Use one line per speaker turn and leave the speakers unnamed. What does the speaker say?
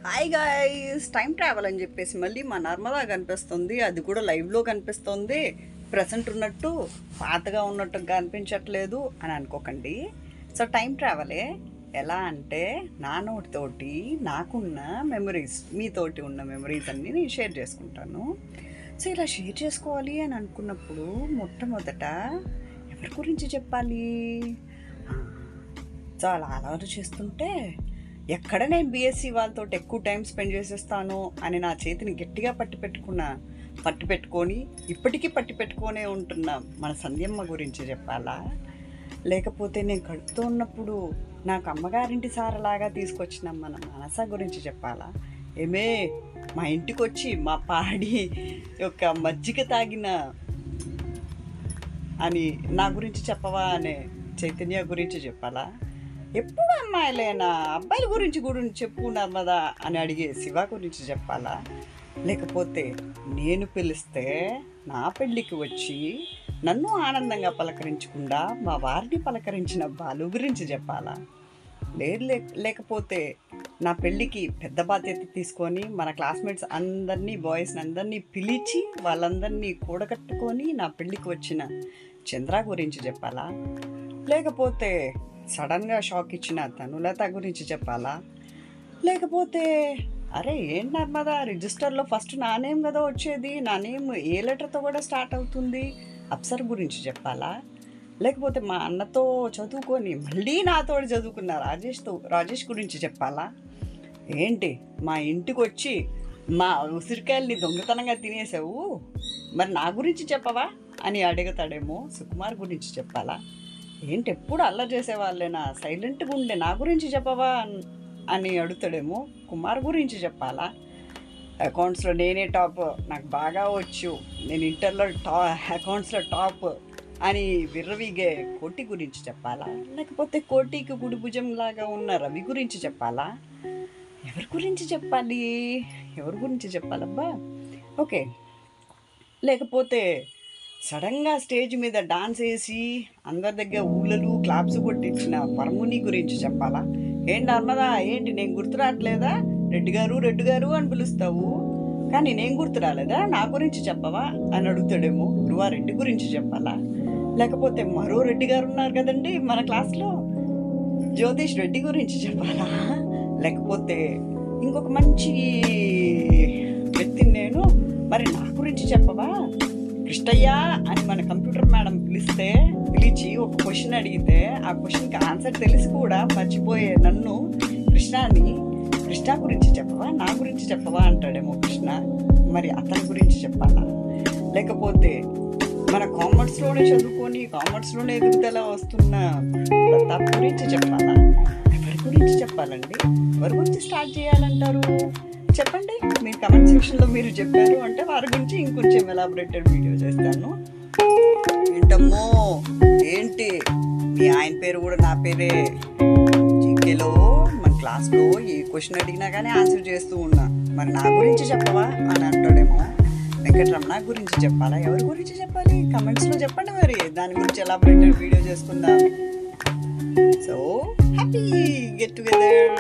Hi guys, time travel అని చెప్పేసి మళ్ళీ మా నర్మదా కనిపిస్తుంది. అది కూడా లైవ్లో కనిపిస్తుంది. ప్రజెంట్ ఉన్నట్టు పాతగా ఉన్నట్టు కనిపించట్లేదు అని అనుకోకండి. సో టైం ట్రావెలే. ఎలా అంటే నా నోటితోటి నాకున్న మెమరీస్, మీతోటి ఉన్న మెమరీస్ అన్నీ నేను షేర్ చేసుకుంటాను. సో ఇలా షేర్ చేసుకోవాలి అని అనుకున్నప్పుడు మొట్టమొదట ఎవరి గురించి చెప్పాలి? సో అలా ఆలోచిస్తుంటే ఎక్కడ నేను బీఎస్సీ వాళ్ళతో ఎక్కువ టైం స్పెండ్ చేసేస్తాను అని నా చేతిని గట్టిగా పట్టి పెట్టుకొని ఇప్పటికీ పట్టి పెట్టుకొనే ఉంటున్న మన సంధ్యమ్మ గురించి చెప్పాలా? లేకపోతే నేను కడుపుతో ఉన్నప్పుడు నాకు అమ్మగారింటి సారలాగా తీసుకొచ్చిన మన మనస గురించి చెప్పాలా? ఏమే మా ఇంటికి వచ్చి మా పాడి యొక్క మజ్జిగ తాగిన అని నా గురించి చెప్పవా అనే చైతన్య గురించి చెప్పాలా? ఎప్పుడు అమ్మాయిలేనా, అబ్బాయిల గురించి చెప్పు నర్మదా అని అడిగే శివ గురించి చెప్పాలా? లేకపోతే నేను పిలిస్తే నా పెళ్ళికి వచ్చి నన్ను ఆనందంగా పలకరించకుండా మా వారిని పలకరించిన బాలు గురించి చెప్పాలా? లేకపోతే నా పెళ్ళికి పెద్ద బాధ్యత తీసుకొని మన క్లాస్మేట్స్ అందరినీ, బాయ్స్ని అందరినీ పిలిచి వాళ్ళందరినీ కూడగట్టుకొని నా పెళ్ళికి వచ్చిన చంద్ర గురించి చెప్పాలా? లేకపోతే సడన్గా షాక్ ఇచ్చిన తనులత గురించి చెప్పాలా? లేకపోతే అరే ఏంటి నర్మదా, రిజిస్టర్లో ఫస్ట్ నా నేమ్ కదా వచ్చేది, నా నేమ్ ఏ లెటర్తో కూడా స్టార్ట్ అవుతుంది, అప్సర్ గురించి చెప్పాలా? లేకపోతే మా అన్నతో చదువుకొని మళ్ళీ నాతో చదువుకున్న రాజేష్ గురించి చెప్పాలా? ఏంటి మా ఇంటికి వచ్చి మా ఉసిరికాయల్ని దొంగతనంగా తినేసావు, మరి నా గురించి చెప్పవా అని అడుగుతాడేమో. సుకుమార్ గురించి చెప్పాలా? ఏంటి ఎప్పుడు అల్లరి చేసేవాళ్ళేనా, సైలెంట్గా ఉండే నా గురించి చెప్పవా అని అడుగుతాడేమో. కుమార్ గురించి చెప్పాలా? అకౌంట్స్లో నేనే టాప్, నాకు బాగా వచ్చు, నేను ఇంటర్లో అకౌంట్స్లో టాప్ అని విర్రవీగే కోటి గురించి చెప్పాలా? లేకపోతే కోటికి గుడి భుజం లాగా ఉన్న రవి గురించి చెప్పాలా? ఎవరి గురించి చెప్పాలబ్బా? ఓకే, లేకపోతే సడన్గా స్టేజ్ మీద డాన్స్ వేసి అందరి దగ్గర ఊళ్ళలు క్లాప్స్ కొట్టించిన పరముని గురించి చెప్పాలా? ఏంటి నర్మదా, ఏంటి నేను గుర్తు రావట్లేదా? రెడ్డి గారు అని పిలుస్తావు, కానీ నేను గుర్తు రాలేదా, నా గురించి చెప్పవా అని అడుగుతాడేమో. రెడ్డి గురించి చెప్పాలా? లేకపోతే మరో రెడ్డి గారు ఉన్నారు కదండి మన క్లాస్లో, జ్యోతిష్ రెడ్డి గురించి చెప్పాలా? లేకపోతే ఇంకొక మంచి వ్యక్తిని నేను, మరి నా గురించి చెప్పవా? కృష్ణయ్య అని మన కంప్యూటర్ మేడం పిలిచి ఒక క్వశ్చన్ అడిగితే ఆ క్వశ్చన్కి ఆన్సర్ తెలిసి కూడా మర్చిపోయే నన్ను కృష్ణ గురించి చెప్పవా, నా గురించి చెప్పవా అంటాడేమో కృష్ణ, మరి అతని గురించి చెప్పాలా? లేకపోతే మన కామర్స్లోనే చదువుకొని కామర్స్లోనే ఎదుగుదల వస్తున్న ప్రతాప్ గురించి చెప్పాలా? ఎవరి గురించి చెప్పాలండి? ఎవరి గురించి స్టార్ట్ చేయాలంటారు? చెప్పండి. మీరు కమెంట్ సెక్షన్లో మీరు చెప్పారు అంటే వారి గురించి ఇంకొంచెం ఎలాబొరేటెడ్ వీడియో చేస్తాను. ఏంటమ్మో ఏంటి, మీ ఆయన పేరు కూడా నా పేరే. జీకేలో మన క్లాస్లో ఏ క్వశ్చన్ అడిగినా కానీ ఆన్సర్ చేస్తూ ఉన్నా, మరి నా గురించి చెప్పవా అని అంటాడేమో. వెంకటరమణ గురించి చెప్పాలా? ఎవరి గురించి చెప్పాలి? కమెంట్స్లో చెప్పండి, మరి దాని గురించి ఎలాబొరేటెడ్ వీడియో చేసుకుందాం. So happy get together.